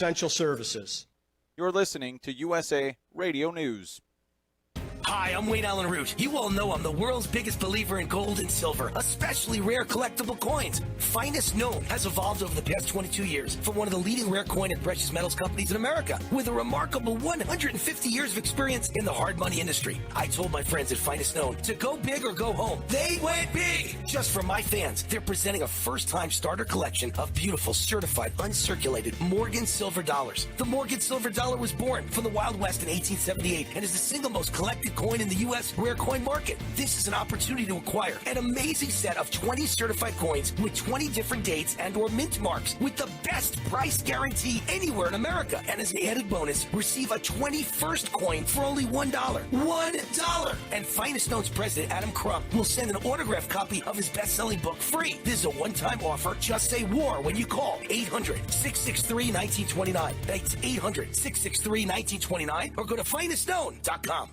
essential services. You're listening to USA Radio News. Hi, I'm Wayne Allen Root. You all know I'm the world's biggest believer in gold and silver, especially rare collectible coins. Finest Known has evolved over the past 22 years from one of the leading rare coin and precious metals companies in America with a remarkable 150 years of experience in the hard money industry. I told my friends at Finest Known to go big or go home. They went big! Just for my fans, they're presenting a first-time starter collection of beautiful, certified, uncirculated Morgan silver dollars. The Morgan silver dollar was born from the Wild West in 1878 and is the single most collected coin in the U.S. rare coin market. This is an opportunity to acquire an amazing set of 20 certified coins with 20 different dates and or mint marks with the best price guarantee anywhere in America. And as an added bonus, receive a 21st coin for only $1. $1! And Finest Known's president, Adam Crump, will send an autographed copy of his best-selling book free. This is a one-time offer. Just say WAR when you call 800-663-1929. That's 800-663-1929 or go to finestknown.com.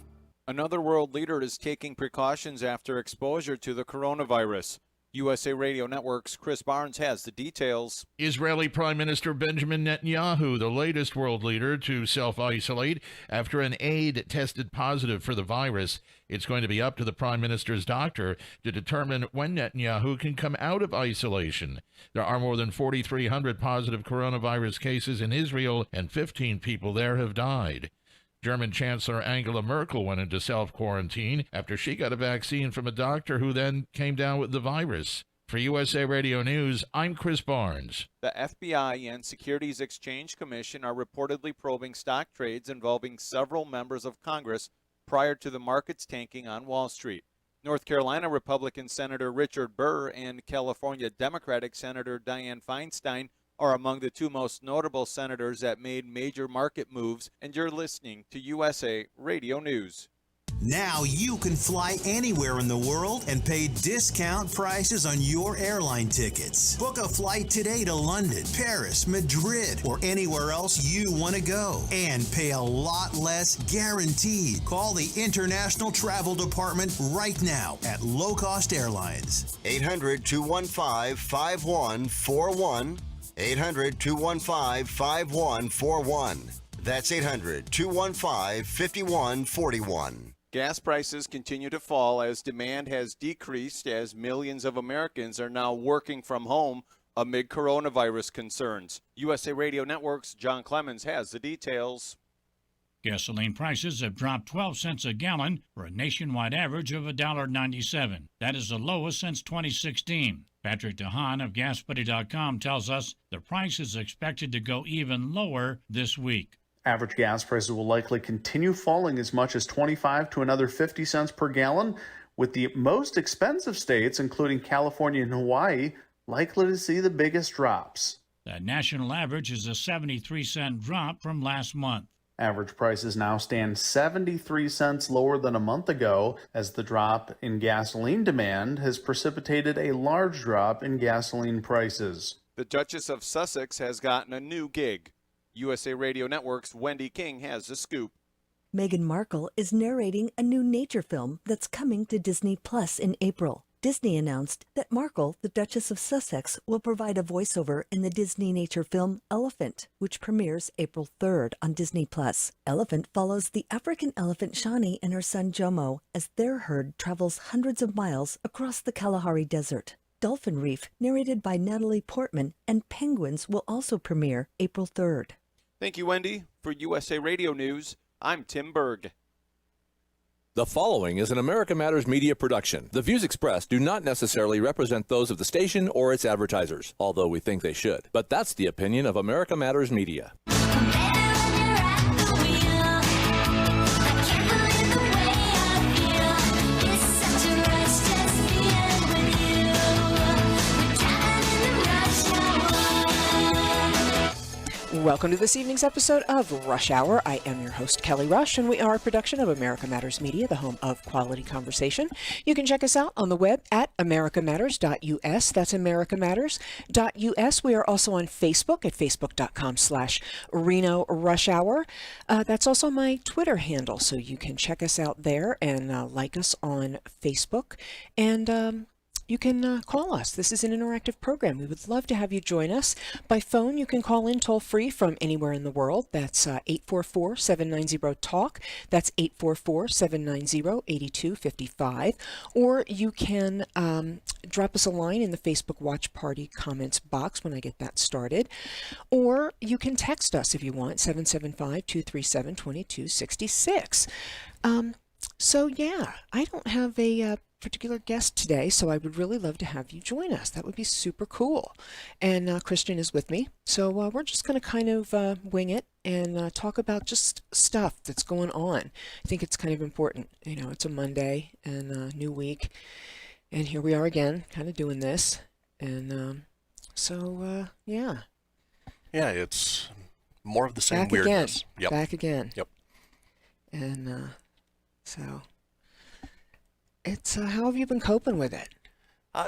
Another world leader is taking precautions after exposure to the coronavirus. USA Radio Network's Chris Barnes has the details. Israeli Prime Minister Benjamin Netanyahu, the latest world leader to self-isolate after an aide tested positive for the virus. It's going to be up to the Prime Minister's doctor to determine when Netanyahu can come out of isolation. There are more than 4,300 positive coronavirus cases in Israel, and 15 people there have died. German Chancellor Angela Merkel went into self-quarantine after she got a vaccine from a doctor who then came down with the virus. For USA Radio News, I'm Chris Barnes. The FBI and Securities Exchange Commission are reportedly probing stock trades involving several members of Congress prior to the markets tanking on Wall Street. North Carolina Republican Senator Richard Burr and California Democratic Senator Dianne Feinstein are among the two most notable senators that made major market moves, and you're listening to USA Radio News. Now you can fly anywhere in the world and pay discount prices on your airline tickets. Book a flight today to London, Paris, Madrid, or anywhere else you want to go and pay a lot less guaranteed. Call the International Travel Department right now at Low Cost Airlines. 800-215-5141. 800-215-5141. That's 800-215-5141. Gas prices continue to fall as demand has decreased as millions of Americans are now working from home amid coronavirus concerns. USA Radio Network's John Clemens has the details. Gasoline prices have dropped 12 cents a gallon for a nationwide average of $1.97. That is the lowest since 2016. Patrick DeHaan of GasBuddy.com tells us the price is expected to go even lower this week. Average gas prices will likely continue falling as much as 25 to another 50 cents per gallon, with the most expensive states, including California and Hawaii, likely to see the biggest drops. That national average is a 73-cent drop from last month. Average prices now stand 73 cents lower than a month ago, as the drop in gasoline demand has precipitated a large drop in gasoline prices. The Duchess of Sussex has gotten a new gig. USA Radio Network's Wendy King has the scoop. Meghan Markle is narrating a new nature film that's coming to Disney Plus in April. Disney announced that Markle, the Duchess of Sussex, will provide a voiceover in the Disney nature film Elephant, which premieres April 3rd on Disney+. Elephant follows the African elephant Shani and her son Jomo as their herd travels hundreds of miles across the Kalahari Desert. Dolphin Reef, narrated by Natalie Portman, and Penguins will also premiere April 3rd. Thank you, Wendy. For USA Radio News, I'm Tim Berg. The following is an America Matters media production. The views expressed do not necessarily represent those of the station or its advertisers, although we think they should. But that's the opinion of America Matters Media. Welcome to this evening's episode of Rush Hour. I am your host, Kelly Rush, and we are a production of America Matters Media, the home of quality conversation. You can check us out on the web at americamatters.us. That's americamatters.us. We are also on Facebook at facebook.com/Reno Rush Hour. That's also my Twitter handle, so you can check us out there and like us on Facebook. And you can call us. This is an interactive program. We would love to have you join us. By phone, you can call in toll-free from anywhere in the world. That's 844-790-TALK. That's 844-790-8255. Or you can drop us a line in the Facebook Watch Party comments box when I get that started. Or you can text us if you want, 775-237-2266. So yeah, I don't have a particular guest today, so I would really love to have you join us. That would be super cool. And Christian is with me, so we're just going to kind of wing it and talk about just stuff that's going on. I think it's kind of important. You know, it's a Monday and a new week, and here we are again, kind of doing this. And yeah. Yeah, it's more of the same Back weirdness. Again. Yep. Back again. Yep. And so it's how have you been coping with it?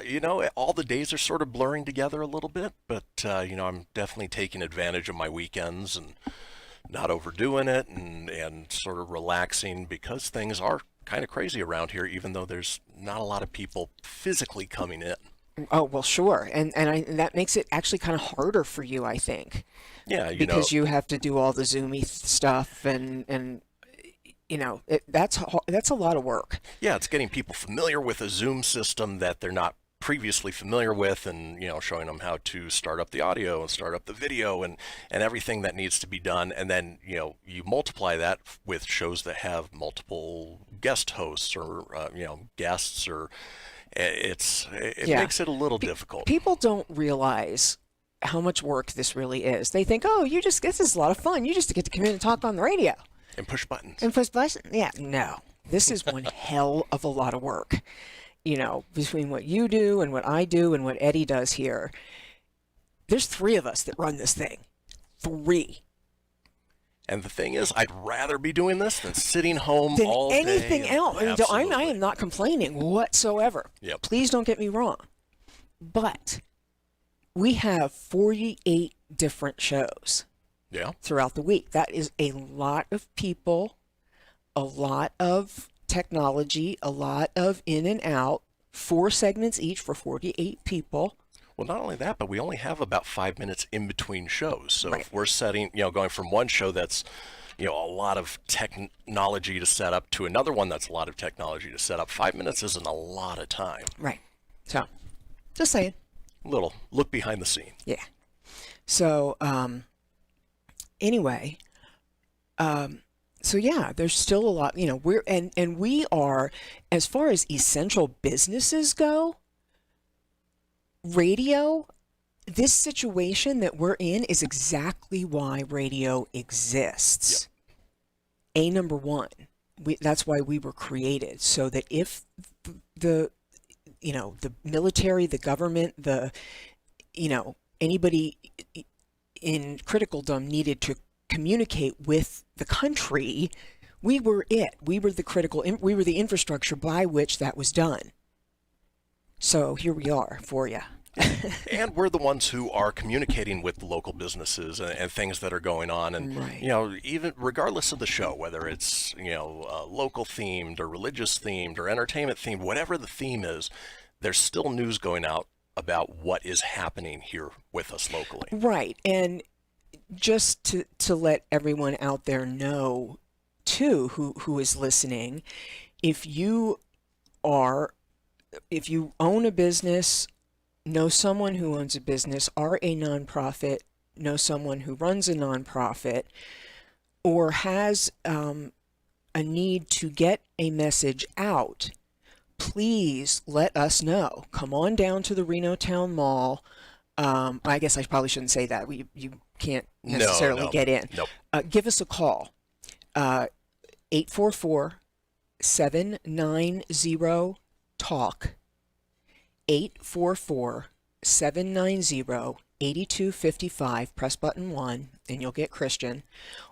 You know, all the days are sort of blurring together a little bit, but you know, I'm definitely taking advantage of my weekends and not overdoing it and sort of relaxing because things are kind of crazy around here, even though there's not a lot of people physically coming in. Oh, well, sure. And that makes it actually kind of harder for you, I think. Yeah, because you have to do all the Zoomy stuff and you know, that's a lot of work. Yeah, it's getting people familiar with a Zoom system that they're not previously familiar with, and you know, showing them how to start up the audio and start up the video and everything that needs to be done. And then, you know, you multiply that with shows that have multiple guest hosts or you know, guests, or it makes it a little difficult. People don't realize how much work this really is. They think, oh, this is a lot of fun. You just get to come in and talk on the radio. And push buttons. Yeah, no. This is one hell of a lot of work. You know, between what you do and what I do and what Eddie does here, there's 3 of us that run this thing. 3. And the thing is, I'd rather be doing this than sitting home than all anything day. else. I am not complaining whatsoever. Yep. Please don't get me wrong. But we have 48 different shows. Yeah. Throughout the week. That is a lot of people, a lot of technology, a lot of in and out, 4 segments each for 48 people. Well, not only that, but we only have about 5 minutes in between shows. So Right. if we're going from one show that's, you know, a lot of technology to set up to another one that's a lot of technology to set up, 5 minutes isn't a lot of time. Right. So, just saying. Little look behind the scene. Yeah. So, anyway, so yeah, there's still a lot, you know, we are, as far as essential businesses go, radio, this situation that we're in is exactly why radio exists. Yep. Number one, that's why we were created, so that if the military, the government, anybody in criticaldom needed to communicate with the country, we were it. We were the infrastructure by which that was done. So here we are for you. And we're the ones who are communicating with local businesses and things that are going on. And, right. you know, even regardless of the show, whether it's, you know, local themed or religious themed or entertainment themed, whatever the theme is, there's still news going out about what is happening here with us locally. Right. And just to let everyone out there know, too, who is listening, if you own a business, know someone who owns a business, are a nonprofit, know someone who runs a nonprofit, or has a need to get a message out, please let us know. Come on down to the Reno Town Mall. I guess I probably shouldn't say that. You can't necessarily get in. Nope. Give us a call. 844-790-TALK. 844-790-8255. Press button 1 and you'll get Christian.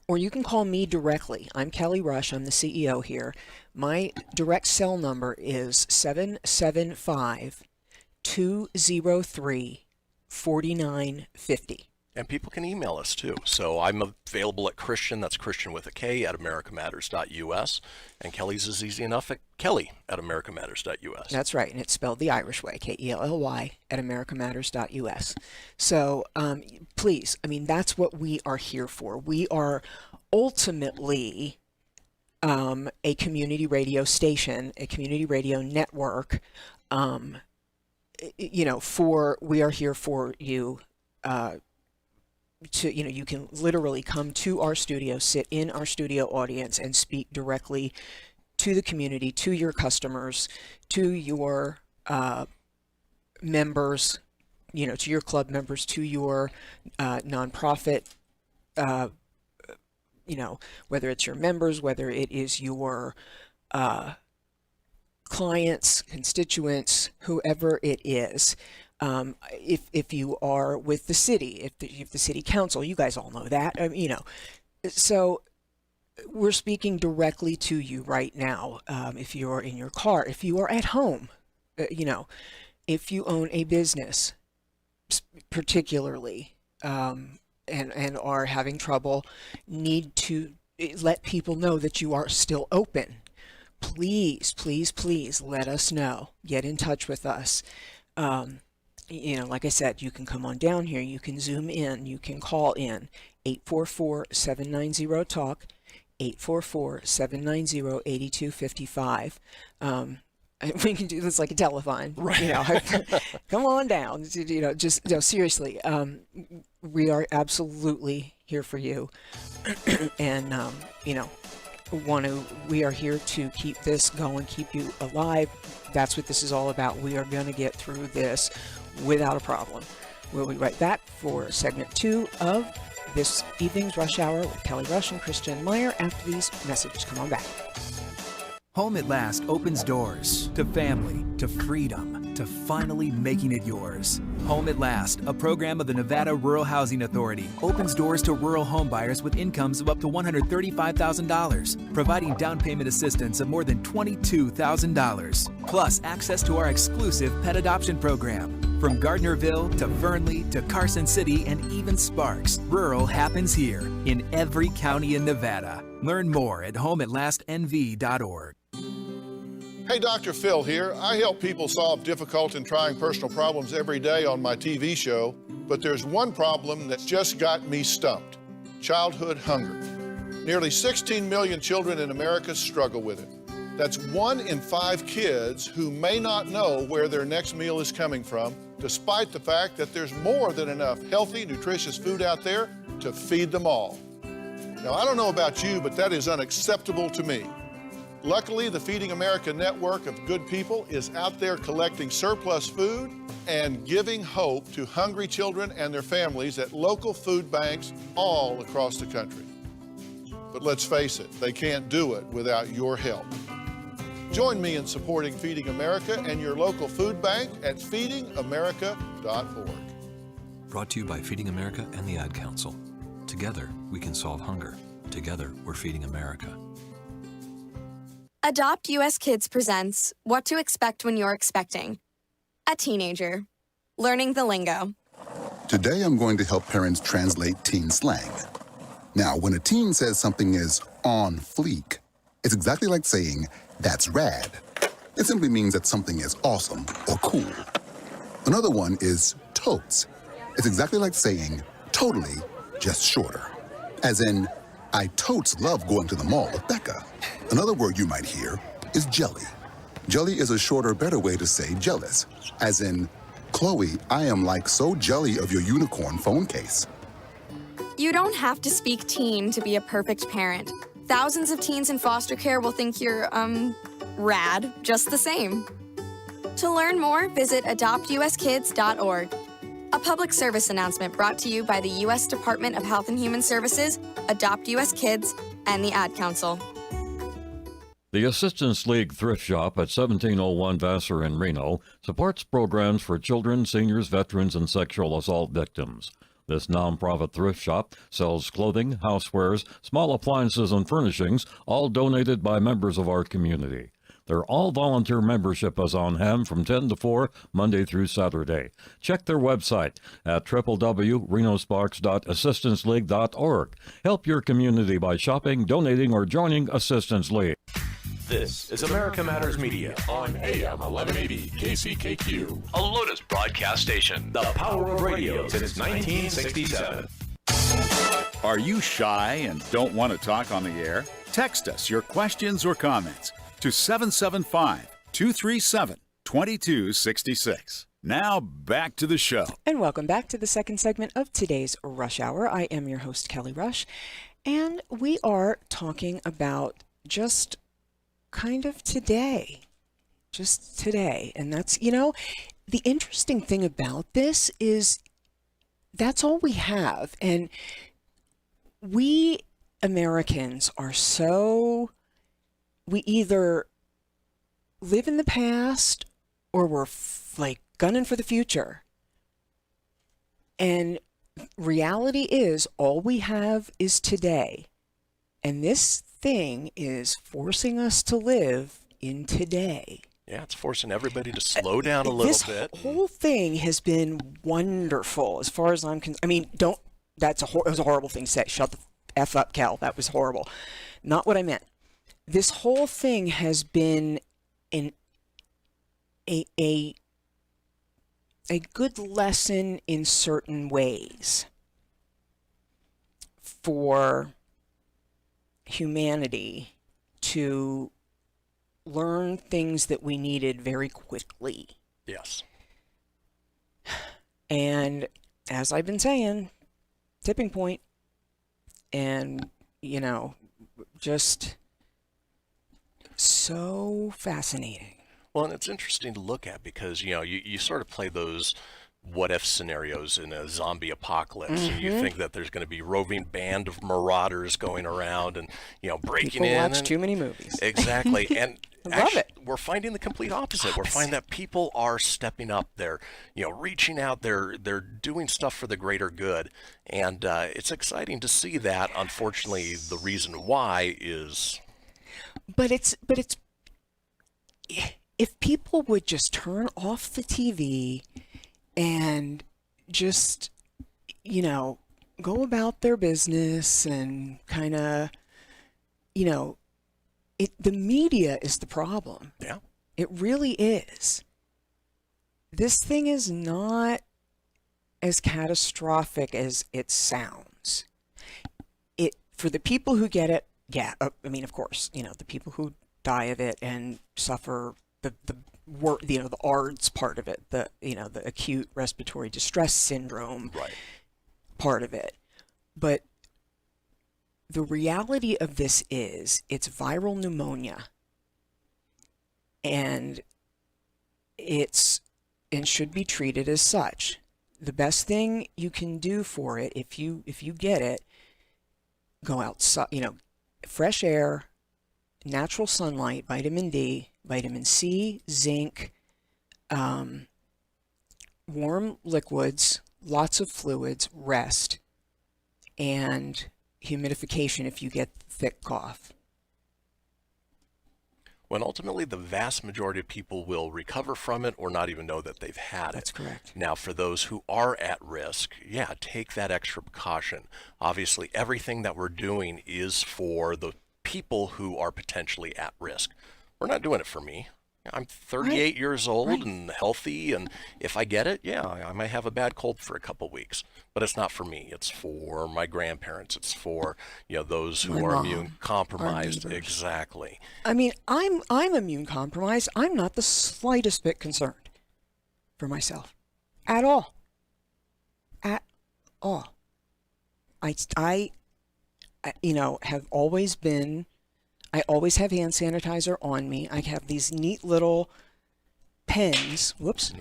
Or you can call me directly. I'm Kelly Rush. I'm the CEO here. My direct cell number is 775-203-4950. And people can email us too. So I'm available at Christian, that's Christian with a K, at americamatters.us. And Kelly's is easy enough at Kelly@americamatters.us. That's right, and it's spelled the Irish way, Kelly at americamatters.us. So please, I mean, that's what we are here for. We are ultimately a community radio station, a community radio network. We are here for you. You can literally come to our studio, sit in our studio audience, and speak directly to the community, to your customers, to your members, to your club members, to your nonprofit, whether it's your members, whether it is your clients, constituents, whoever it is. If you are with the city, if the city council, you guys all know that, so we're speaking directly to you right now. If you're in your car, if you are at home, if you own a business, particularly, and are having trouble, need to let people know that you are still open. Please, please, please let us know. Get in touch with us. Like I said, you can come on down here, you can Zoom in, you can call in 844-790-TALK, 844-790-8255. We can do this like a telethon, right? Come on down, seriously. We are absolutely here for you. And, we are here to keep this going, keep you alive. That's what this is all about. We are going to get through this without a problem. We'll be right back for segment 2 of this evening's Rush Hour with Kelly Rush and Christian Meyer after these messages. Come on back. Home at Last opens doors to family, to freedom, to finally making it yours. Home at Last, a program of the Nevada Rural Housing Authority, opens doors to rural home buyers with incomes of up to $135,000, providing down payment assistance of more than $22,000, plus access to our exclusive pet adoption program. From Gardnerville to Fernley to Carson City and even Sparks, rural happens here in every county in Nevada. Learn more at homeatlastnv.org. Hey, Dr. Phil here. I help people solve difficult and trying personal problems every day on my TV show, but there's one problem that's just got me stumped: childhood hunger. Nearly 16 million children in America struggle with it. That's 1 in 5 kids who may not know where their next meal is coming from, despite the fact that there's more than enough healthy, nutritious food out there to feed them all. Now, I don't know about you, but that is unacceptable to me. Luckily, the Feeding America network of good people is out there collecting surplus food and giving hope to hungry children and their families at local food banks all across the country. But let's face it, they can't do it without your help. Join me in supporting Feeding America and your local food bank at feedingamerica.org. Brought to you by Feeding America and the Ad Council. Together, we can solve hunger. Together, we're feeding America. Adopt US Kids presents What to Expect When You're Expecting. A teenager. Learning the lingo. Today I'm going to help parents translate teen slang. Now, when a teen says something is on fleek, it's exactly like saying, "That's rad." It simply means that something is awesome or cool. Another one is totes. It's exactly like saying, "Totally, just shorter." As in, "I totes love going to the mall with Becca." Another word you might hear is jelly. Jelly is a shorter, better way to say jealous. As in, "Chloe, I am like so jelly of your unicorn phone case." You don't have to speak teen to be a perfect parent. Thousands of teens in foster care will think you're, rad just the same. To learn more, visit adoptuskids.org. A public service announcement brought to you by the U.S. Department of Health and Human Services, Adopt U.S. Kids, and the Ad Council. The Assistance League Thrift Shop at 1701 Vassar in Reno supports programs for children, seniors, veterans, and sexual assault victims. This nonprofit thrift shop sells clothing, housewares, small appliances, and furnishings, all donated by members of our community. Their all-volunteer membership is on hand from 10 to 4, Monday through Saturday. Check their website at www.renosparks.assistanceleague.org. Help your community by shopping, donating, or joining Assistance League. This is America Matters Media on AM 1180 KCKQ, a Lotus broadcast station. The power of radio since 1967. Are you shy and don't want to talk on the air? Text us your questions or comments to 775-237-2266. Now back to the show. And welcome back to the second segment of today's Rush Hour. I am your host, Kelly Rush, and we are talking about just kind of today. Just today. And that's, you know, the interesting thing about this is that's all we have. And we Americans are so, we either live in the past or we're like gunning for the future. And reality is all we have is today. And this thing is forcing us to live in today. Yeah, it's forcing everybody to slow down a little bit. This whole thing has been wonderful as far as I'm concerned. I mean, it was a horrible thing to say. Shut the F up, Cal. That was horrible. Not what I meant. This whole thing has been a good lesson in certain ways for humanity to learn things that we needed very quickly. Yes. And as I've been saying, tipping point, and, you know, just so fascinating. Well, and it's interesting to look at because, you know, you sort of play those what-if scenarios in a zombie apocalypse. And you think that there's going to be roving band of marauders going around and, you know, breaking People in. watch too many movies. Exactly. And Love it. We're finding the complete opposite. We're finding that people are stepping up. They're, you know, reaching out. They're doing stuff for the greater good. And it's exciting to see that. Unfortunately, the reason why is... But it's if people would just turn off the TV and just, you know, go about their business and kind of, you know, the media is the problem. Yeah. It really is. This thing is not as catastrophic as it sounds. For the people who get it, yeah, I mean, of course, you know, the people who die of it and suffer the ARDS part of it, the acute respiratory distress syndrome part of it. But the reality of this is it's viral pneumonia, and should be treated as such. The best thing you can do for it, if you get it, go outside, you know, fresh air, natural sunlight, vitamin D, vitamin C, zinc, warm liquids, lots of fluids, rest, and humidification if you get thick cough. When ultimately the vast majority of people will recover from it or not even know that they've had it. That's correct. Now, for those who are at risk, yeah, take that extra precaution. Obviously, everything that we're doing is for the people who are potentially at risk. We're not doing it for me. I'm 38 years old and healthy, and if I get it, yeah, I might have a bad cold for a couple weeks, but it's not for me. It's for my grandparents. It's for, you know, those who are immune compromised. Exactly. I mean, I'm immune compromised. I'm not the slightest bit concerned for myself at all. At all. I you know, have always been, I always have hand sanitizer on me. I have these neat little pens. Whoops.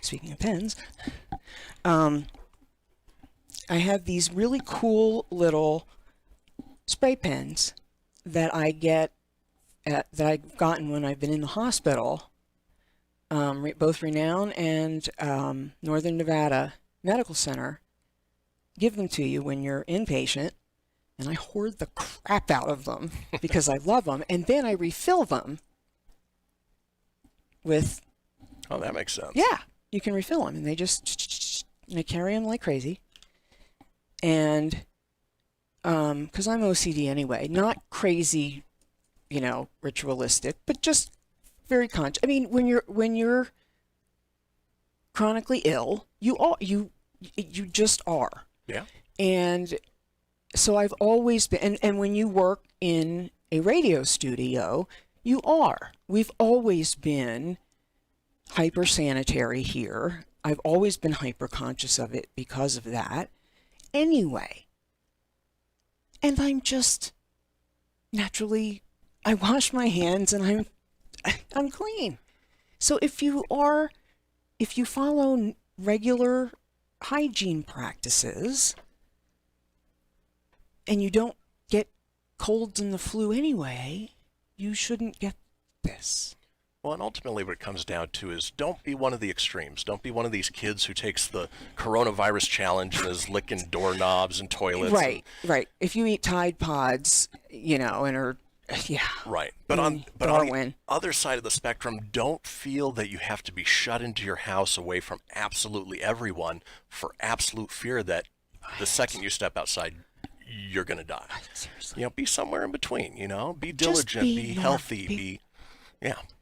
Speaking of pens, I have these really cool little spray pens that I get that I've gotten when I've been in the hospital. Both Renown and Northern Nevada Medical Center give them to you when you're inpatient, and I hoard the crap out of them because I love them, and then I refill them with. Oh, that makes sense. Yeah, you can refill them, and they carry them like crazy. And because I'm OCD anyway, not crazy, ritualistic, but just very conscious. I mean, when you're chronically ill, you just are. Yeah. And so I've always been, and when you work in a radio studio, you are. We've always been hyper sanitary here. I've always been hyper conscious of it because of that. Anyway. And I'm just naturally, I wash my hands and I'm clean. So if you follow regular hygiene practices and you don't get colds and the flu anyway, you shouldn't get this. Well, and ultimately what it comes down to is don't be one of the extremes. Don't be one of these kids who takes the coronavirus challenge and is licking doorknobs and toilets. Right. If you eat Tide Pods, and are, yeah. Right. But on the other side of the spectrum, don't feel that you have to be shut into your house away from absolutely everyone for absolute fear that the second you step outside, you're going to die. Seriously. Be somewhere in between, be diligent, be healthy,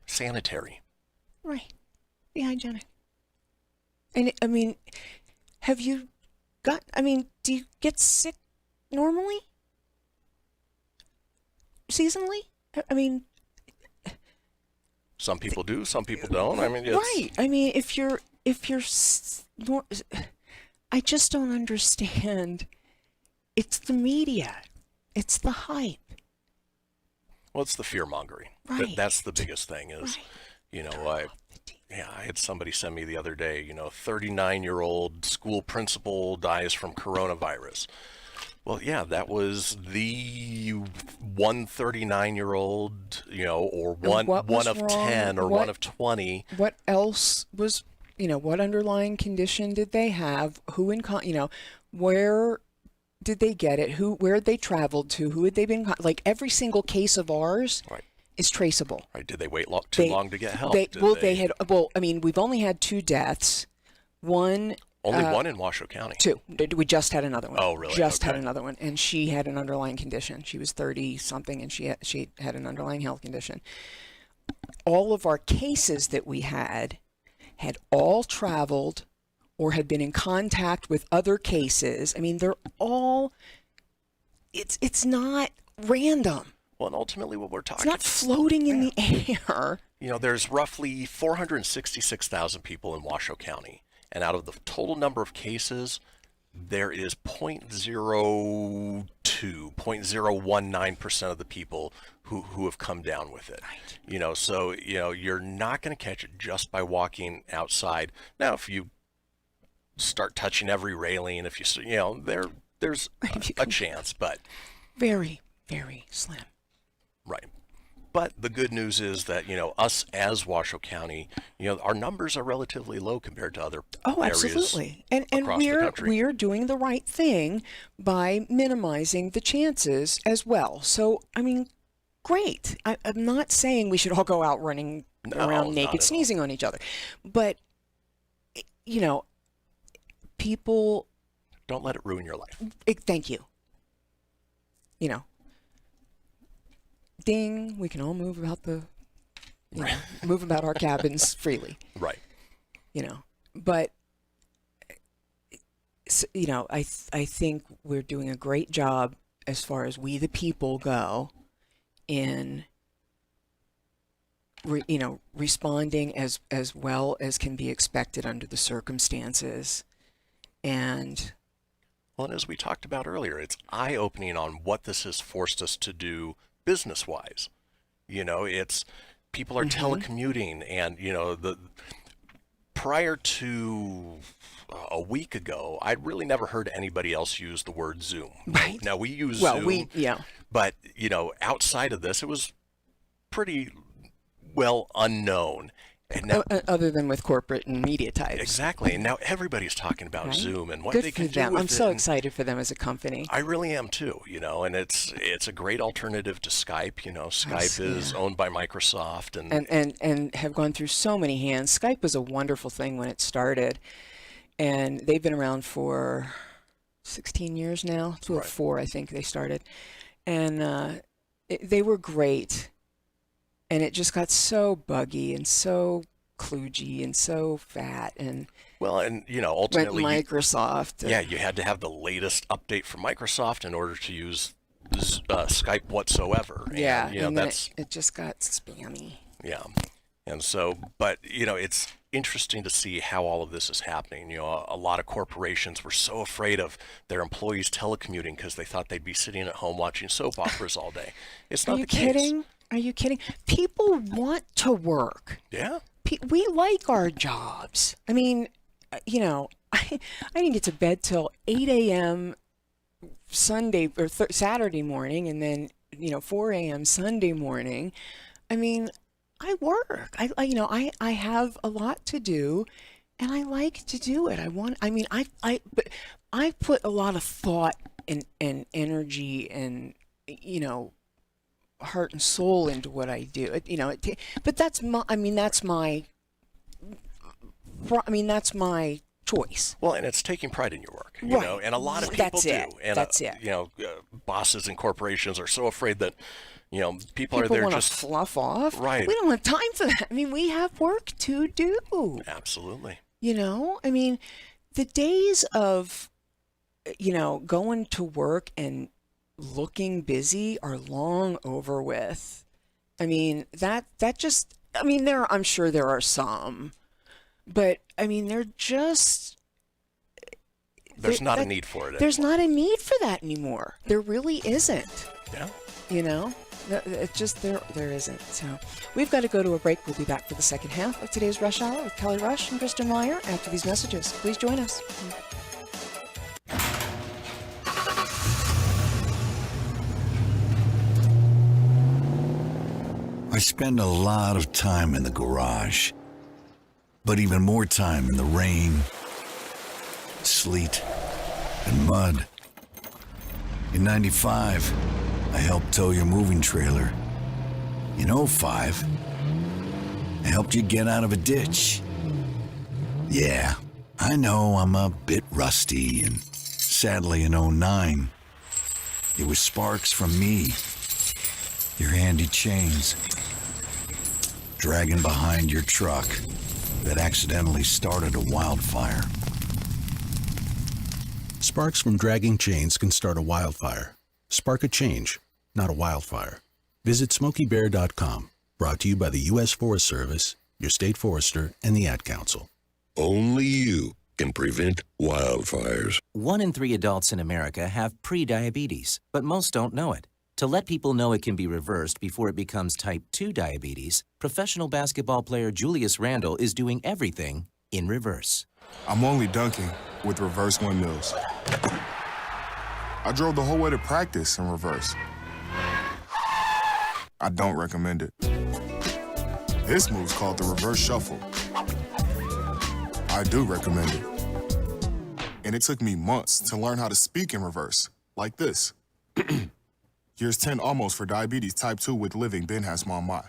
sanitary. Right. Be hygienic. And I mean, do you get sick normally? Seasonally? I mean, some people do, some people don't. I mean, it's, right. I mean, if you're I just don't understand. It's the media. It's the hype. Well, it's the fear-mongering. Right. That's the biggest thing is, I had somebody send me the other day, 39-year-old school principal dies from coronavirus. Well, yeah, that was the 139-year-old, or one of 10 or one of 20. What else was, what underlying condition did they have? Who where did they get it? Where had they traveled to? Who had they been? Like every single case of ours is traceable. Right? Did they wait too long to get help? We've only had 2 deaths. Only one in Washoe County. 2. We just had another one. Oh, really? Had another one, and she had an underlying condition. She was 30 something, and she had an underlying health condition. All of our cases that we had all traveled or had been in contact with other cases. I mean, they're all. It's not random. Well, and ultimately, what we're talking. It's not floating in the air. There's roughly 466,000 people in Washoe County. And out of the total number of cases, there is 0.19% of the people who have come down with it. Right. So, you're not going to catch it just by walking outside. Now, if you start touching every railing, if there's a chance, but very, very slim. Right. But the good news is that, us as Washoe County, our numbers are relatively low compared to other areas. Absolutely. And we're we're doing the right thing by minimizing the chances as well. So, I mean, great. I'm not saying we should all go out running around naked, sneezing on each other. But, people... Don't let it ruin your life. Thank you. Ding, we can all move about move about our cabins freely. Right. But I think we're doing a great job as far as we the people go in responding as well as can be expected under the circumstances. And as we talked about earlier, it's eye-opening on what this has forced us to do business-wise. It's people are telecommuting, and prior to a week ago, I'd really never heard anybody else use the word Zoom. Right. Now we use Zoom. Yeah. But outside of this, it was pretty well unknown. And now, other than with corporate and media types. Exactly. And now everybody's talking about Right? Zoom and what Good they for can do them. with I'm it. so And excited for them as a company. I really am too, and it's a great alternative to Skype. Skype is owned by Microsoft And have gone through so many hands. Skype was a wonderful thing when it started, and they've been around for 16 years now. 2 or 4, I think they started, and they were great. And it just got so buggy and so kludgy and so fat and ultimately Microsoft. You had to have the latest update from Microsoft in order to use Skype whatsoever. Yeah, and then that's it just got spammy. Yeah. And so, but, it's interesting to see how all of this is happening. A lot of corporations were so afraid of their employees telecommuting because they thought they'd be sitting at home watching soap operas all day. It's not the case. Are you kidding? People want to work. Yeah. We like our jobs. I mean, I didn't get to bed till 8 a.m. Sunday or Saturday morning, and then 4 a.m. Sunday morning. I mean, I work. I have a lot to do, and I like to do it. But I put a lot of thought and energy and heart and soul into what I do. But that's my choice. Well, and it's taking pride in your work, Right. and a lot of people do. And That's it. Bosses and corporations are so afraid that people are there want just to fluff off. Right. We don't have time for that. I mean, we have work to do. Absolutely. The days of going to work and looking busy are long over with. I mean, I'm sure there are some, but I mean, there's not a need for it. There's not a need for that anymore. There really isn't. Yeah. It's just there isn't. So we've got to go to a break. We'll be back for the second half of today's Rush Hour with Kelly Rush and Kristen Meyer after these messages. Please join us. I spend a lot of time in the garage, but even more time in the rain, sleet, and mud. In '95, I helped tow your moving trailer. In '05, I helped you get out of a ditch. Yeah, I know I'm a bit rusty, and sadly in '09, it was sparks from me, your handy chains, dragging behind your truck that accidentally started a wildfire. Sparks from dragging chains can start a wildfire. Spark a change, not a wildfire. Visit SmokeyBear.com. Brought to you by the U.S. Forest Service, your state forester, and the Ad Council. Only you can prevent wildfires. 1 in 3 adults in America have pre-diabetes, but most don't know it. To let people know it can be reversed before it becomes type 2 diabetes, professional basketball player Julius Randle is doing everything in reverse. I'm only dunking with reverse windmills. I drove the whole way to practice in reverse. I don't recommend it. This move's called the reverse shuffle. I do recommend it. And it took me months to learn how to speak in reverse, like this. Years 10 almost for diabetes type 2 with living Ben has mom my.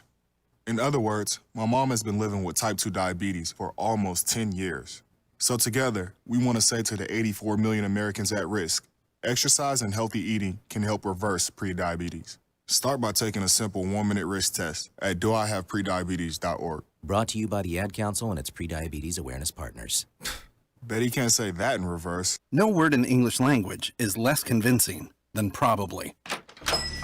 In other words, my mom has been living with type 2 diabetes for almost 10 years. So together, we want to say to the 84 million Americans at risk, exercise and healthy eating can help reverse prediabetes. Start by taking a simple 1-minute risk test at doihaveprediabetes.org. Brought to you by the Ad Council and its Prediabetes Awareness Partners. Bet he can't say that in reverse. No word in English language is less convincing than probably.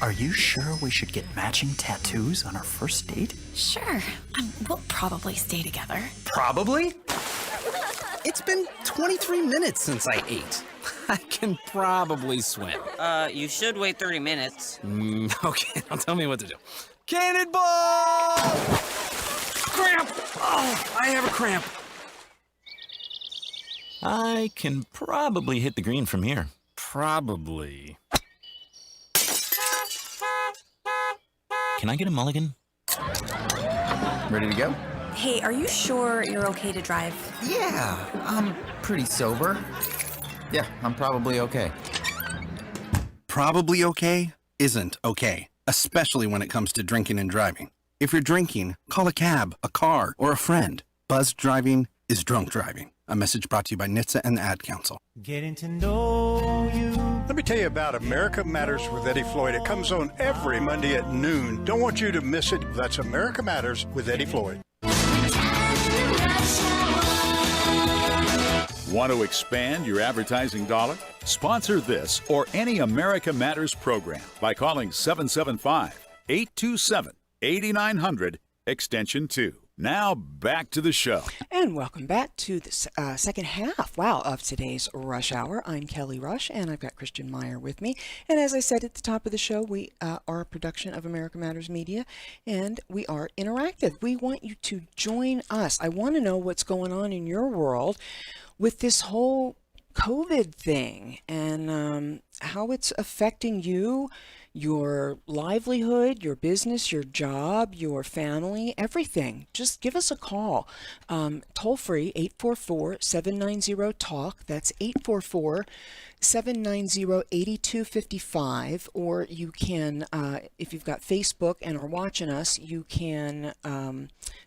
Are you sure we should get matching tattoos on our first date? Sure. We'll probably stay together. Probably? It's been 23 minutes since I ate. I can probably swim. You should wait 30 minutes. Okay, now tell me what to do. Cannonball! Cramp! Oh, I have a cramp. I can probably hit the green from here. Probably. Can I get a mulligan? Ready to go? Hey, are you sure you're okay to drive? Yeah, I'm pretty sober. Yeah, I'm probably okay. Probably okay isn't okay, especially when it comes to drinking and driving. If you're drinking, call a cab, a car, or a friend. Buzzed driving is drunk driving. A message brought to you by NHTSA and the Ad Council. Getting to know you. Let me tell you about America Matters with Eddie Floyd. It comes on every Monday at noon. Don't want you to miss it. That's America Matters with Eddie Floyd. Want to expand your advertising dollar? Sponsor this or any America Matters program by calling 775-827-8900, extension 2. Now back to the show. And welcome back to the second half, of today's Rush Hour. I'm Kelly Rush, and I've got Christian Meyer with me. And as I said at the top of the show, we are a production of America Matters Media, and we are interactive. We want you to join us. I want to know what's going on in your world with this whole COVID thing and how it's affecting you, your livelihood, your business, your job, your family, everything. Just give us a call. Toll free, 844-790-TALK. That's 844-790-8255. Or you can, if you've got Facebook and are watching us, you can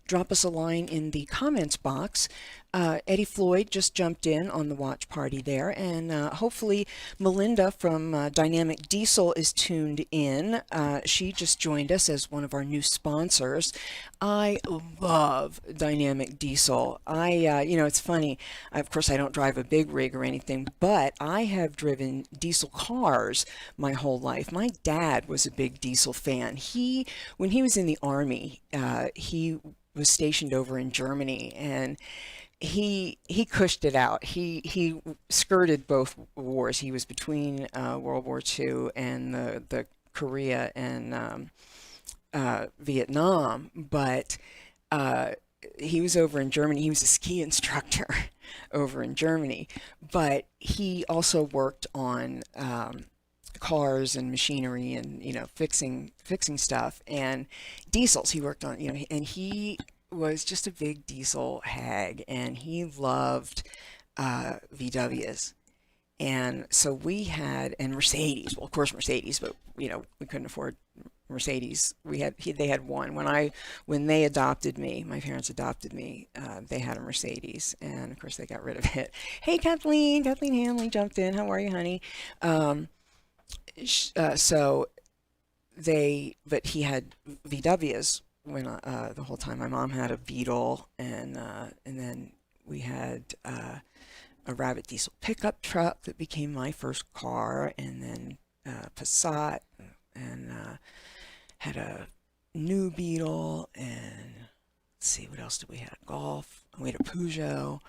drop us a line in the comments box. Eddie Floyd just jumped in on the watch party there, and hopefully Melinda from Dynamic Diesel is tuned in. She just joined us as one of our new sponsors. I love Dynamic Diesel. It's funny. Of course, I don't drive a big rig or anything, but I have driven diesel cars my whole life. My dad was a big diesel fan. When he was in the Army, he was stationed over in Germany, and he cushed it out. He skirted both wars. He was between World War II and the Korea and Vietnam, but he was over in Germany. He was a ski instructor over in Germany, but he also worked on cars and machinery and fixing stuff and diesels. He worked on and he was just a big diesel hag, and he loved VWs. And so we had, and Mercedes, well, of course Mercedes, but we couldn't afford Mercedes. They had one. When they adopted me, my parents adopted me, they had a Mercedes, and of course they got rid of it. Hey, Kathleen Hanley jumped in. How are you, honey? But he had VWs when the whole time. My mom had a Beetle, and then we had a Rabbit diesel pickup truck that became my first car, and then Passat, and had a new Beetle, and let's see, what else did we have? Golf. We had a Peugeot.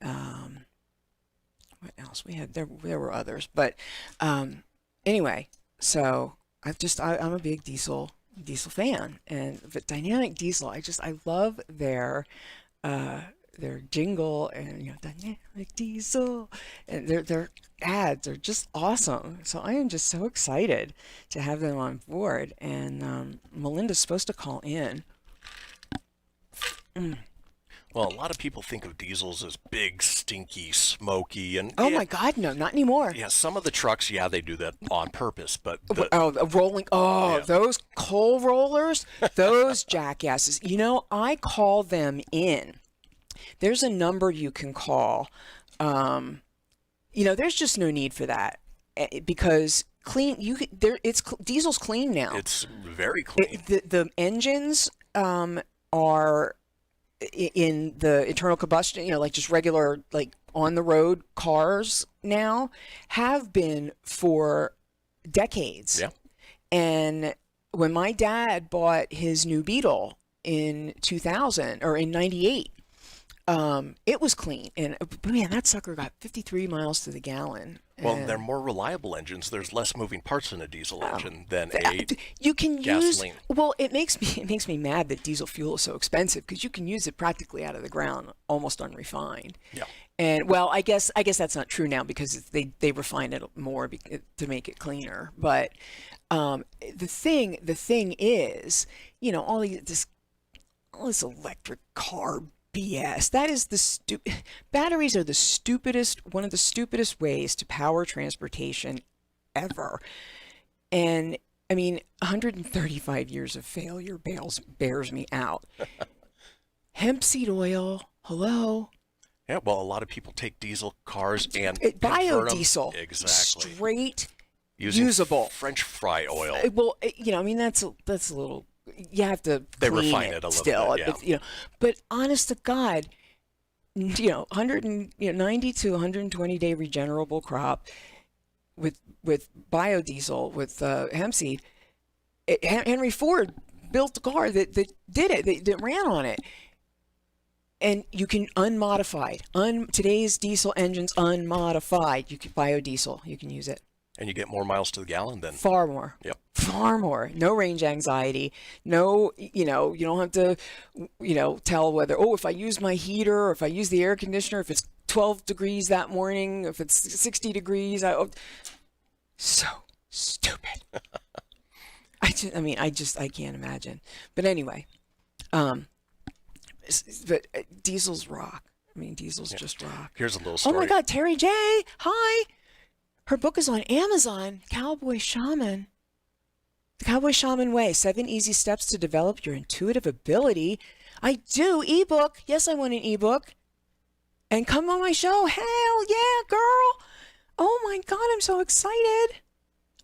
What else we had? There were others, but anyway. So I'm a big diesel fan, but Dynamic Diesel, I love their jingle, and Dynamic Diesel, and their ads are just awesome. So I am just so excited to have them on board, and Melinda's supposed to call in. Well, a lot of people think of diesels as big, stinky, smoky, and my God, no, not anymore. Yeah, some of the trucks, they do that on purpose, but those coal rollers, those jackasses. I call them in. There's a number you can call. There's just no need for that because diesel's clean now. It's very clean. The engines are in the internal combustion, like just regular, like on the road cars now, have been for decades. Yeah. And when my dad bought his new Beetle in 2000 or in 98, it was clean, and man, that sucker got 53 miles to the gallon. Well, they're more reliable engines. There's less moving parts in a diesel engine than a gasoline. Well, it makes me mad that diesel fuel is so expensive, because you can use it practically out of the ground, almost unrefined. Yeah. And well, I guess that's not true now, because they refine it more to make it cleaner. But the thing is, all this all this electric car BS. That is the batteries are one of the stupidest ways to power transportation ever. And I mean, 135 years of failure bears me out. Hemp seed oil, hello. Yeah, well, a lot of people take diesel cars and biodiesel, exactly, straight using usable French fry oil. Well, I mean, that's a little. You have to They clean refine it a little still, bit, yeah. But honest to God, 90 to 120 day regenerable crop with biodiesel with hemp seed. Henry Ford built a car that did it, that ran on it. And you can unmodified, today's diesel engines unmodified. You can biodiesel, you can use it. And you get more miles to the gallon then. Far more. Yep. Far more. No range anxiety. No, you don't have to, tell whether, if I use my heater or if I use the air conditioner, if it's 12 degrees that morning, if it's 60 degrees. So stupid. I can't imagine. But anyway, but diesels rock. I mean, diesels just rock. Here's a little story. Oh my God, Terry J. Hi. Her book is on Amazon, Cowboy Shaman. The Cowboy Shaman Way, 7 easy steps to develop your intuitive ability. I do, ebook. Yes, I want an ebook. And come on my show. Hell yeah, girl. Oh my God, I'm so excited.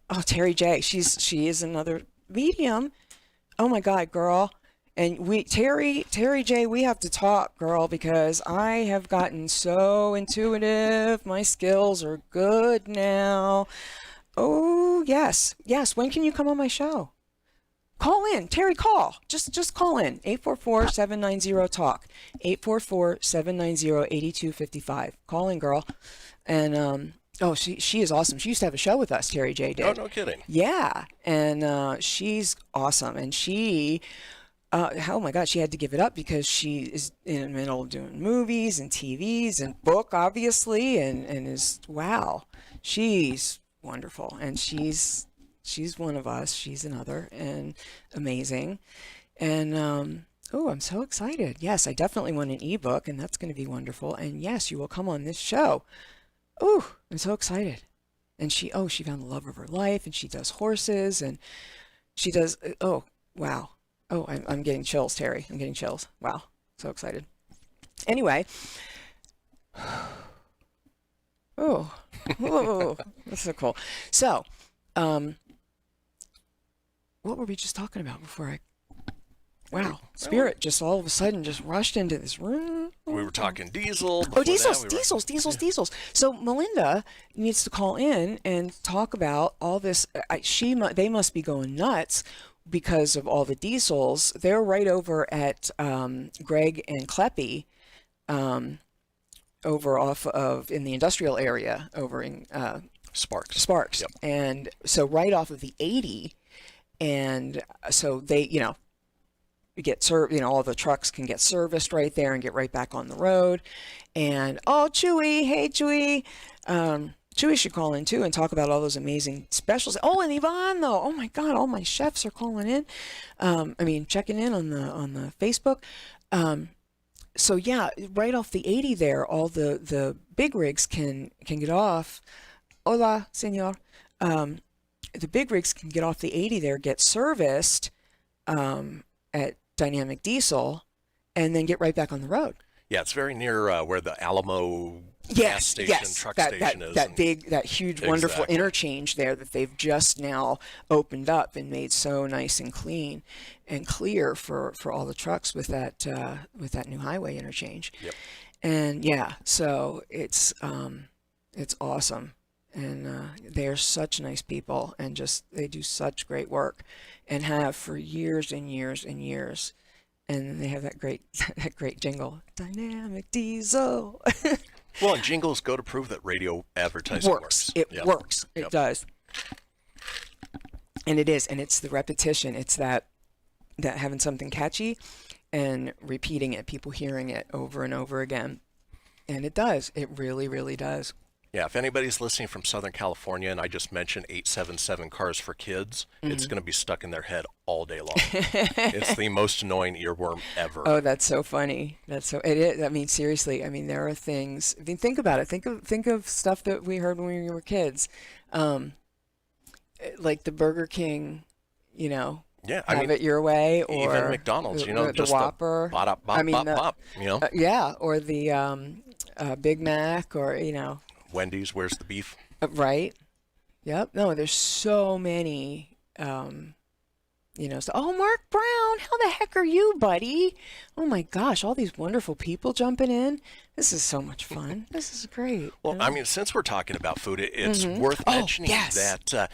Oh, Terry J. She is another medium. Oh my God, girl. And Terry J, we have to talk, girl, because I have gotten so intuitive. My skills are good now. Oh, yes. Yes. When can you come on my show? Call in. Terry, call. Just call in. 844-790-TALK. 844-790-8255. Call in, girl. And, she is awesome. She used to have a show with us, Terry J did. Oh, no kidding. Yeah. And she's awesome. And she... oh my God, she had to give it up because she is in the middle of doing movies and TVs and book, obviously, and is, wow, she's wonderful. And she's one of us. She's another, and amazing. And, I'm so excited. Yes, I definitely want an ebook, and that's going to be wonderful. And yes, you will come on this show. Oh, I'm so excited. And she found the love of her life, and she does horses, and she does, wow. Oh, I'm getting chills, Terry. I'm getting chills. Wow. So excited. Anyway. Oh, that's so cool. So, what were we just talking about before wow, Spirit just all of a sudden just rushed into this room. We were talking diesel. Oh, diesels. So Melinda needs to call in and talk about all this. They must be going nuts because of all the diesels. They're right over at Greg and Kleppy, over off of in the industrial area over in Sparks. Yep. And so right off of the 80, and so they get served. All the trucks can get serviced right there and get right back on the road. And Chewy, hey Chewy. Chewy should call in too and talk about all those amazing specials. Oh, and Yvonne though. Oh my God, all my chefs are calling in. Checking in on the Facebook. So yeah, right off the 80 there, all the big rigs can get off. Hola, senor. The big rigs can get off the 80 there, get serviced at Dynamic Diesel, and then get right back on the road. Yeah, it's very near where the Alamo gas station, truck station is. That huge, wonderful interchange there that they've just now opened up and made so nice and clean and clear for all the trucks with that new highway interchange. Yep. And yeah, so it's awesome. And they're such nice people, and they do such great work, and have for years and years and years. And they have that great jingle, Dynamic Diesel. Well, and jingles go to prove that radio advertising works. It works. It does. And it is, and it's the repetition. It's that having something catchy and repeating it, people hearing it over and over again. And it does. It really, really does. Yeah, if anybody's listening from Southern California and I just mentioned 877 Cars for Kids, it's going to be stuck in their head all day long. It's the most annoying earworm ever. Oh, that's so funny. It is. I mean, seriously. I mean, there are things. I mean, think about it. Think of stuff that we heard when we were kids, like the Burger King, Yeah, have it your way, or even McDonald's, the just Whopper. Bop, Yeah, or the Big Mac, or Wendy's, where's the beef? Right. Yep. No, there's so many. So, oh, Mark Brown, how the heck are you, buddy? Oh my gosh, all these wonderful people jumping in. This is so much fun. This is great. Well, I mean, since we're talking about food, it's worth mentioning that,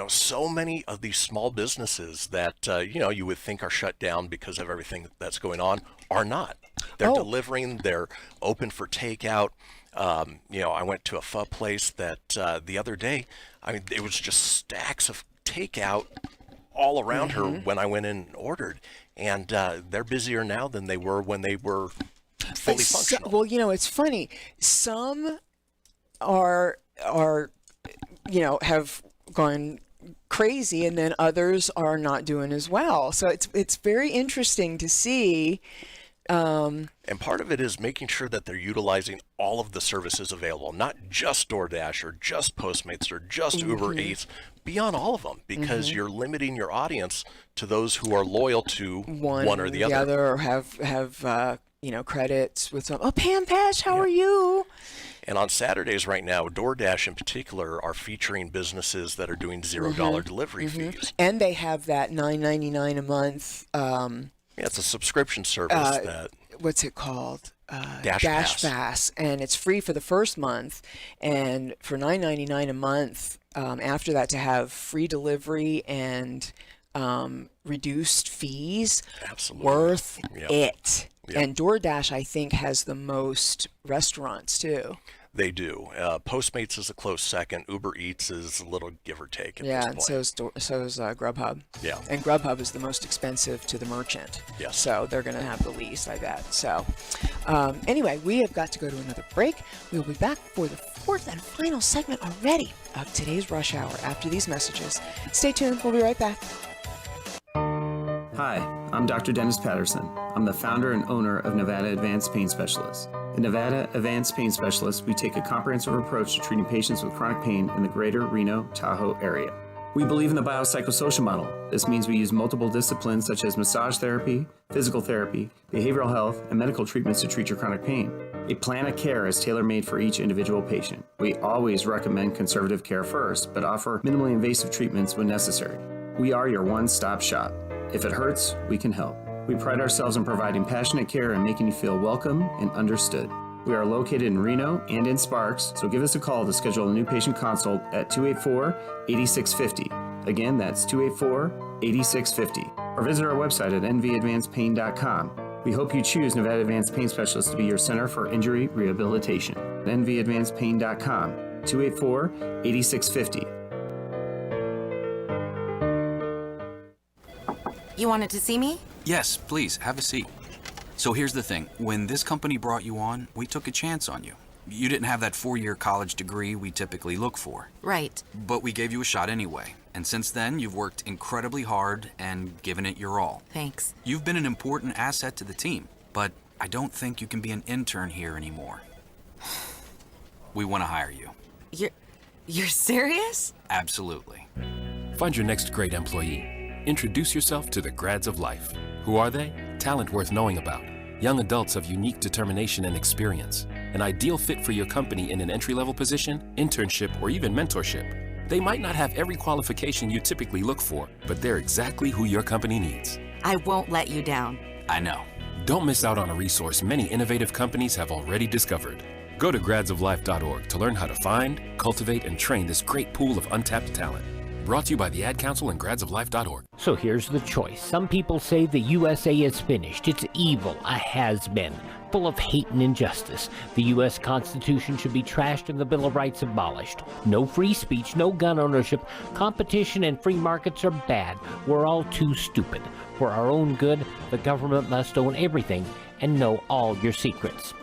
so many of these small businesses that, you would think are shut down because of everything that's going on are not. They're delivering, they're open for takeout. I went to a pho place that the other day, I mean, it was just stacks of takeout all around her when I went in and ordered. And they're busier now than they were when they were fully functional. Well, it's funny. Some are have gone crazy, and then others are not doing as well. So it's very interesting to see. And part of it is making sure that they're utilizing all of the services available, not just DoorDash or just Postmates or just Uber Eats, be on all of them, because you're limiting your audience to those who are loyal to one or the other. Or have credits with some. Oh, Pam Pash, how are you? And on Saturdays right now, DoorDash in particular are featuring businesses that are doing $0 delivery fees. And they have that $9.99 a month. It's a subscription service that. What's it called? Dash Pass, and it's free for the first month, and for $9.99 a month after that to have free delivery and reduced fees. Absolutely. Worth it. Yep. And DoorDash, I think, has the most restaurants too. They do. Postmates is a close second. Uber Eats is a little give or take at this point. And so is Grubhub. Yeah. And Grubhub is the most expensive to the merchant. Yes. So they're going to have the least, I bet. So anyway, we have got to go to another break. We'll be back for the fourth and final segment already of today's Rush Hour after these messages. Stay tuned. We'll be right back. Hi, I'm Dr. Dennis Patterson. I'm the founder and owner of Nevada Advanced Pain Specialists. At Nevada Advanced Pain Specialists, we take a comprehensive approach to treating patients with chronic pain in the greater Reno, Tahoe area. We believe in the biopsychosocial model. This means we use multiple disciplines such as massage therapy, physical therapy, behavioral health, and medical treatments to treat your chronic pain. A plan of care is tailor-made for each individual patient. We always recommend conservative care first, but offer minimally invasive treatments when necessary. We are your one-stop shop. If it hurts, we can help. We pride ourselves in providing passionate care and making you feel welcome and understood. We are located in Reno and in Sparks, so give us a call to schedule a new patient consult at 284-8650. Again, that's 284-8650. Or visit our website at nvadvancedpain.com. We hope you choose Nevada Advanced Pain Specialists to be your center for injury rehabilitation. nvadvancedpain.com, 284-8650. You wanted to see me? Yes, please, have a seat. So here's the thing. When this company brought you on, we took a chance on you. You didn't have that 4-year college degree we typically look for. Right. But we gave you a shot anyway. And since then, you've worked incredibly hard and given it your all. Thanks. You've been an important asset to the team, but I don't think you can be an intern here anymore. We want to hire you. You're serious? Absolutely. Find your next great employee. Introduce yourself to the Grads of Life. Who are they? Talent worth knowing about. Young adults of unique determination and experience. An ideal fit for your company in an entry-level position, internship, or even mentorship. They might not have every qualification you typically look for, but they're exactly who your company needs. I won't let you down. I know. Don't miss out on a resource many innovative companies have already discovered. Go to gradsoflife.org to learn how to find, cultivate, and train this great pool of untapped talent. Brought to you by the Ad Council and gradsoflife.org. So here's the choice. Some people say the USA is finished. It's evil, a has-been, full of hate and injustice. The U.S. Constitution should be trashed and the Bill of Rights abolished. No free speech, no gun ownership. Competition and free markets are bad. We're all too stupid. For our own good, the government must own everything and know all your secrets.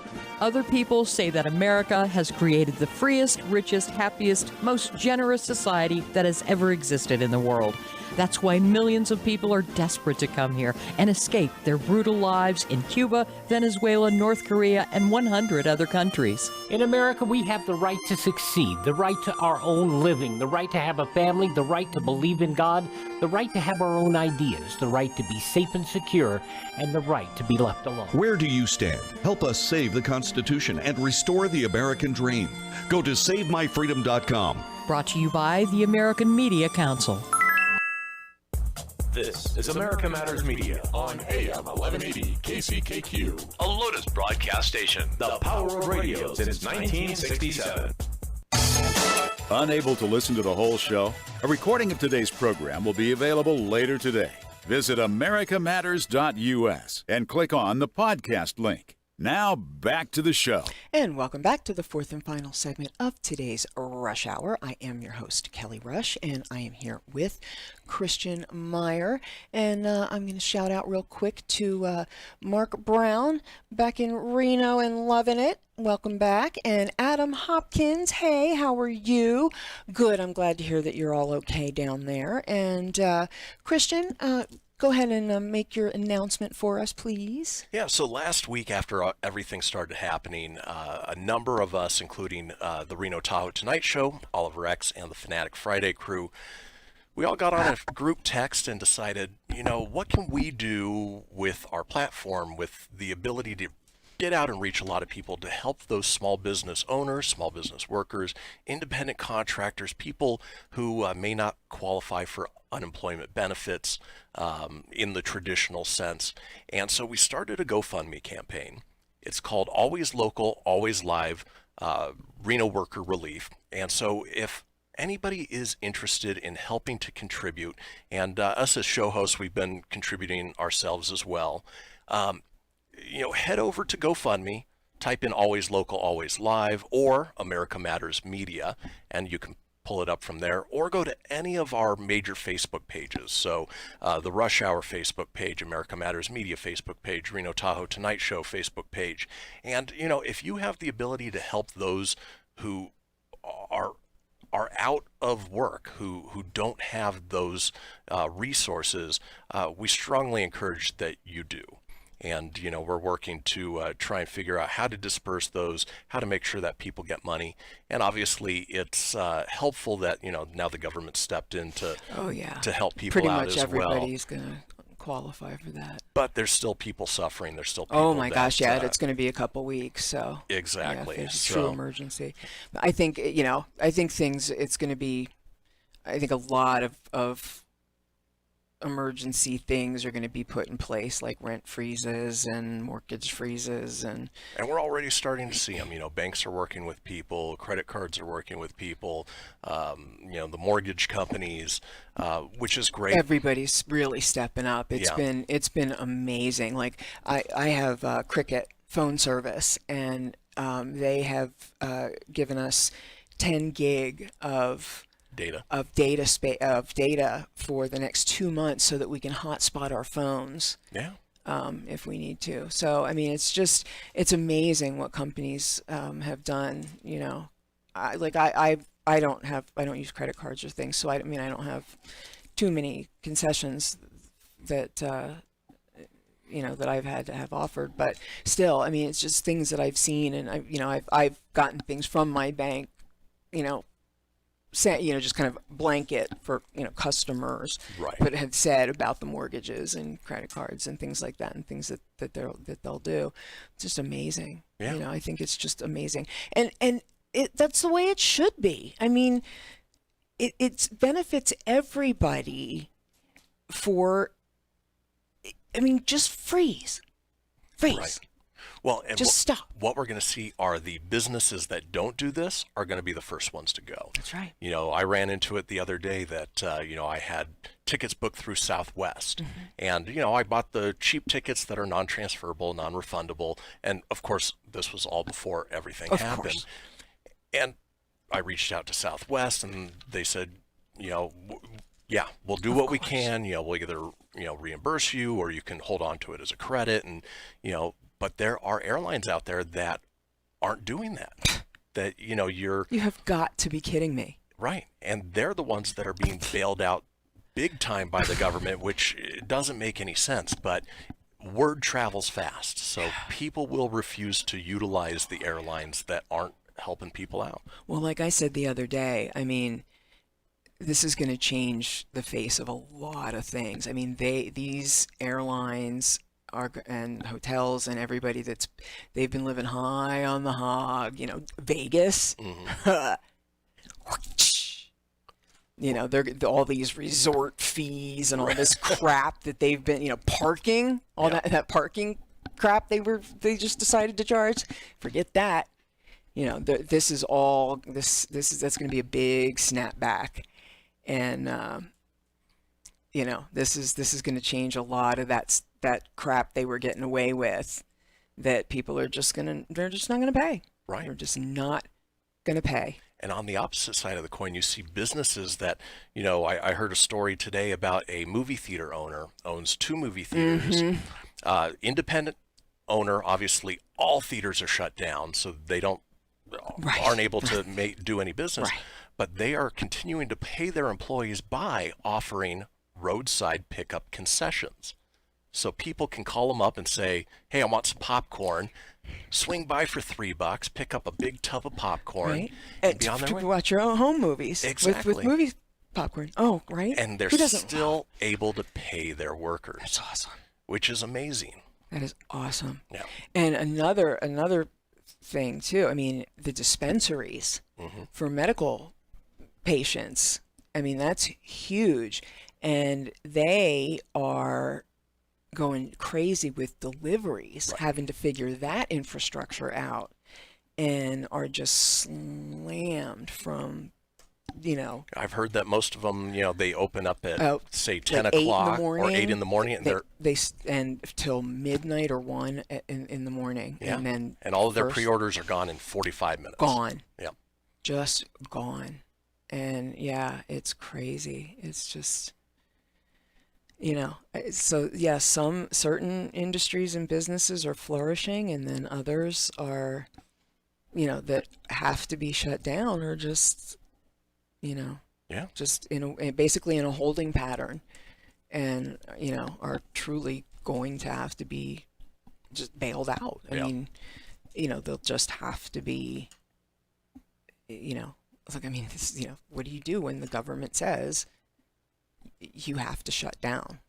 Other people say that America has created the freest, richest, happiest, most generous society that has ever existed in the world. That's why millions of people are desperate to come here and escape their brutal lives in Cuba, Venezuela, North Korea, and 100 other countries. In America, we have the right to succeed, the right to our own living, the right to have a family, the right to believe in God, the right to have our own ideas, the right to be safe and secure, and the right to be left alone. Where do you stand? Help us save the Constitution and restore the American dream. Go to SaveMyFreedom.com. Brought to you by the American Media Council. This is America Matters Media on AM 1180 KCKQ, a Lotus broadcast station, the power of radio since 1967. Unable to listen to the whole show? A recording of today's program will be available later today. Visit americamatters.us and click on the podcast link. Now, back to the show. And welcome back to the fourth and final segment of today's Rush Hour. I am your host, Kelly Rush, and I am here with Christian Meyer. And I'm going to shout out real quick to Mark Brown back in Reno and loving it. Welcome back. And Adam Hopkins, hey, how are you? Good. I'm glad to hear that you're all okay down there. And Christian, go ahead and make your announcement for us, please. Yeah, so last week after everything started happening, a number of us, including the Reno Tahoe Tonight Show, Oliver X, and the Fanatic Friday crew, we all got on a group text and decided, you know, what can we do with our platform, with the ability to get out and reach a lot of people to help those small business owners, small business workers, independent contractors, people who may not qualify for unemployment benefits in the traditional sense. And so we started a GoFundMe campaign. It's called Always Local, Always Live, Reno Worker Relief. And so if anybody is interested in helping to contribute, and us as show hosts, we've been contributing ourselves as well, you know, head over to GoFundMe, type in Always Local, Always Live, or America Matters Media, and you can pull it up from there, or go to any of our major Facebook pages. So the Rush Hour Facebook page, America Matters Media Facebook page, Reno Tahoe Tonight Show Facebook page. And, you know, if you have the ability to help those who are out of work, who don't have those resources, we strongly encourage that you do. And, you know, we're working to try and figure out how to disperse those, how to make sure that people get money. And obviously it's helpful that, you know, now the government stepped in to help people Pretty out much as well. everybody's going to qualify for that. But there's still people suffering. There's still people Oh my gosh, yeah, that, it's going to be a couple weeks. So exactly. Yeah, if there's a true emergency. I think, you know, it's going to be, I think a lot of emergency things are going to be put in place, like rent freezes and mortgage freezes, and we're already starting to see them. You know, banks are working with people, credit cards are working with people, you know, the mortgage companies, which is great. Everybody's really stepping up. It's been amazing. Like I have Cricket phone service, and they have given us 10 gig of data for the next 2 months so that we can hotspot our phones. Yeah. If we need to. So, I mean, it's amazing what companies have done. You know, I don't use credit cards or things, so I don't have too many concessions that you know, that I've had to have offered, but still, I mean, it's just things that I've seen, and I've gotten things from my bank, you know, just kind of blanket for, you know, customers, right, but have said about the mortgages and credit cards and things like that, and things that they'll do. It's just amazing. Yeah. You know, I think it's just amazing, and that's the way it should be. I mean, it benefits everybody. Just freeze. Right. Well, and just stop. What we're going to see are the businesses that don't do this are going to be the first ones to go. That's right. You know, I ran into it the other day that, you know, I had tickets booked through Southwest. Mm-hmm. And, you know, I bought the cheap tickets that are non-transferable, non-refundable. And, of course, this was all before everything happened. Course. And I reached out to Southwest, and they said, you know, yeah, we'll do what we can. You know, we'll either, you know, reimburse you, or you can hold on to it as a credit. And, you know, But there are airlines out there that aren't doing that. That, you know, You have got to be kidding me. right. And they're the ones that are being bailed out big time by the government, which doesn't make any sense. But word travels fast. So people will refuse to utilize the airlines that aren't helping people out. Well, like I said the other day, I mean, this is going to change the face of a lot of things. I mean, these airlines are, and hotels and everybody they've been living high on the hog, you know, Vegas. You know, they're all these resort fees and all this crap that they've been, you know, parking, all that parking crap they just decided to charge. Forget that. You know, this is all that's going to be a big snapback, and you know, this is going to change a lot of that crap they were getting away with, that people are just they're just not going to pay. Right. They're just not going to pay. And on the opposite side of the coin, you see businesses that, you know, I heard a story today about a movie theater owner, owns 2 movie theaters. Independent owner, obviously all theaters are shut down, so they aren't able to do any business. Right. But they are continuing to pay their employees by offering roadside pickup concessions. So people can call them up and say, hey, I want some popcorn. Swing by for $3, pick up a big tub of popcorn, Right. and be on their way. Watch your own home movies. Exactly. With movie popcorn. Oh, right. And they're Who doesn't? still able to pay their workers. That's awesome. Which is amazing. That is awesome. Yeah. And another thing too. I mean, the dispensaries for medical patients. I mean, that's huge, and they are going crazy with deliveries, having to figure that infrastructure out, and are just slammed from, you know. I've heard that most of them, you know, they open up at say 10 like o'clock 8 in the or morning, 8 in the morning, and they and till midnight or 1 in the morning, yeah. and then and all of their first- pre-orders are gone in 45 minutes. Gone. Yeah. Just gone. And yeah, it's crazy. It's just, you know, so yeah, some certain industries and businesses are flourishing, and then others are, you know, that have to be shut down, or just, you know, just basically in a holding pattern, and, you know, are truly going to have to be just bailed out. I mean, you know, they'll just have to be, you know, it's like, I mean, this, you know, what do you do when the government says you have to shut down?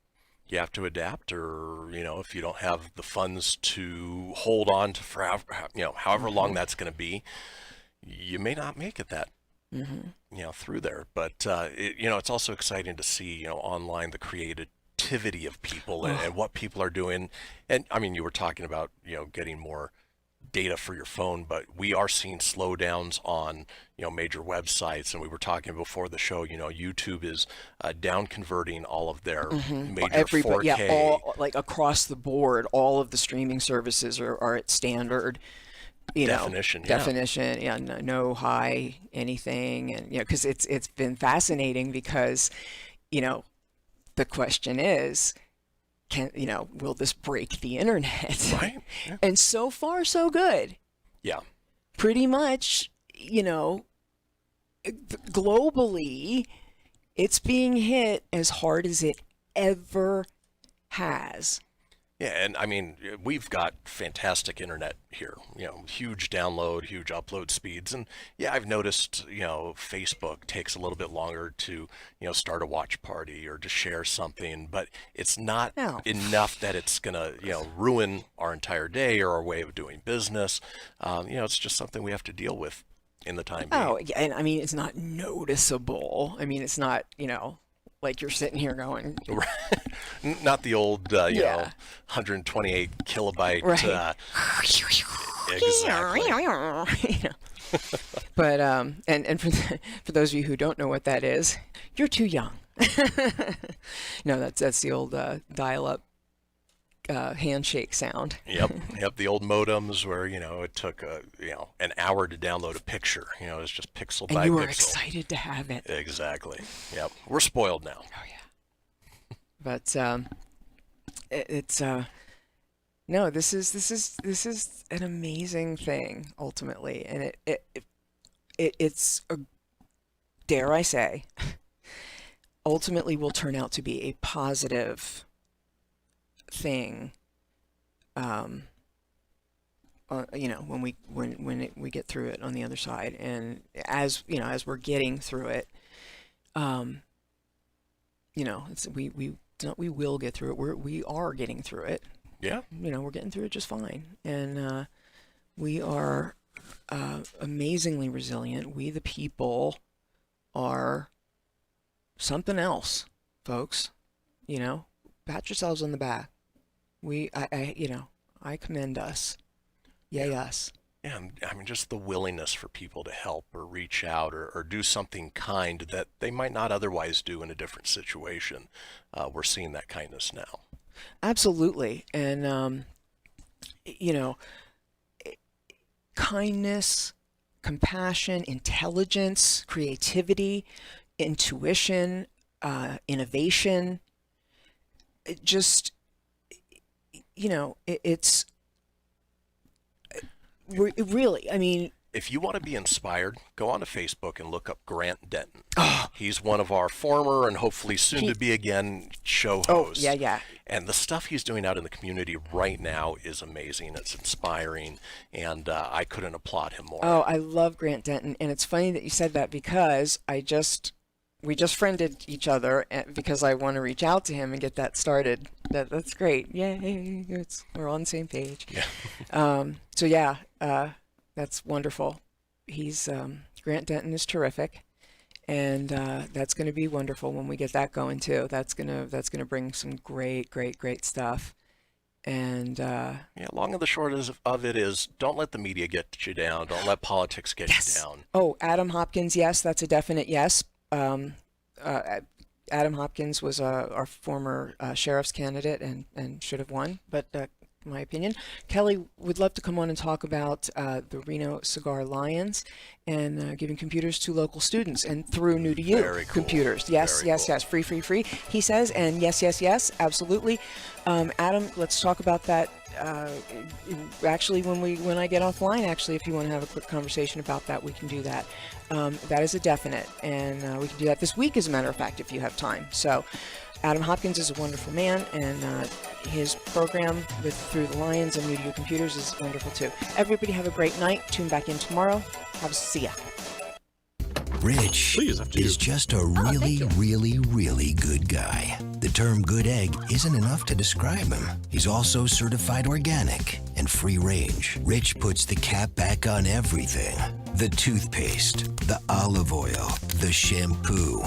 You have to adapt, or, you know, if you don't have the funds to hold on to forever, you know, however long that's going to be, you may not make it that, you know, through there. But, you know, it's also exciting to see, you know, online the creativity of people and what people are doing. And I mean, you were talking about, you know, getting more data for your phone, but we are seeing slowdowns on, you know, major websites. And we were talking before the show, you know, YouTube is down converting all of their major 4K. Yeah, all, like across the board, all of the streaming services are at standard, you definition. know, definition. Yeah, no high anything, and you know, because it's been fascinating, because, you know, the question is, will this break the internet? Right. Yeah. And so far, so good. Yeah. Pretty much, you know, globally, it's being hit as hard as it ever has. Yeah, and I mean, we've got fantastic internet here, you know, huge download, huge upload speeds. And yeah, I've noticed, you know, Facebook takes a little bit longer to, you know, start a watch party or to share something, but it's not enough that it's going to, you know, ruin our entire day or our way of doing business. You know, it's just something we have to deal with in the time being. Oh, yeah, and I mean, it's not noticeable. I mean, it's not, you know, like you're sitting here going, not the old, you know, 128 kilobyte. Right. Exactly. You know. But and for those of you who don't know what that is, you're too young. No, that's the old dial-up handshake sound. Yep. The old modems where, you know, it took you know, an hour to download a picture. You know, it's just pixel by pixel. And you were excited to have it. Exactly. Yep. We're spoiled now. Oh yeah. But it's No, this is an amazing thing ultimately, and it's a, dare I say, ultimately will turn out to be a positive thing. When we get through it on the other side, and as we're getting through it, we will get through it. We are getting through it. Yeah. We're getting through it just fine, and we are amazingly resilient. We the people are something else, folks. Pat yourselves on the back. I commend us. Yay us. Yeah, I mean, just the willingness for people to help or reach out or do something kind that they might not otherwise do in a different situation. We're seeing that kindness now. Absolutely. And, kindness, compassion, intelligence, creativity, intuition, innovation, it's really, I mean, if you want to be inspired, go onto Facebook and look up Grant Denton. He's one of our former and hopefully soon to be again show hosts. Oh, yeah. And the stuff he's doing out in the community right now is amazing. It's inspiring, and I couldn't applaud him more. Oh, I love Grant Denton, and it's funny that you said that because we just friended each other because I want to reach out to him and get that started. That's great. Yay, we're on the same page. Yeah. That's wonderful. He's Grant Denton is terrific, and that's going to be wonderful when we get that going too. That's gonna bring some great stuff. And long and the short of it is, don't let the media get you down. Don't let politics get you down. Oh, Adam Hopkins, yes, that's a definite yes. Adam Hopkins was our former sheriff's candidate and should have won, but in my opinion. Kelly would love to come on and talk about the Reno Cigar Lions and giving computers to local students and through New to You computers. Yes, free, he says, and yes, absolutely. Adam, let's talk about that. Actually, when I get offline, if you want to have a quick conversation about that, we can do that. That is a definite, and we can do that this week, as a matter of fact, if you have time. So Adam Hopkins is a wonderful man, and his program through the Lions and New to You Computers is wonderful too. Everybody have a great night. Tune back in tomorrow. See ya. Rich is just a really good guy. The term good egg isn't enough to describe him. He's also certified organic and free range. Rich puts the cap back on everything. The toothpaste, the olive oil, the shampoo.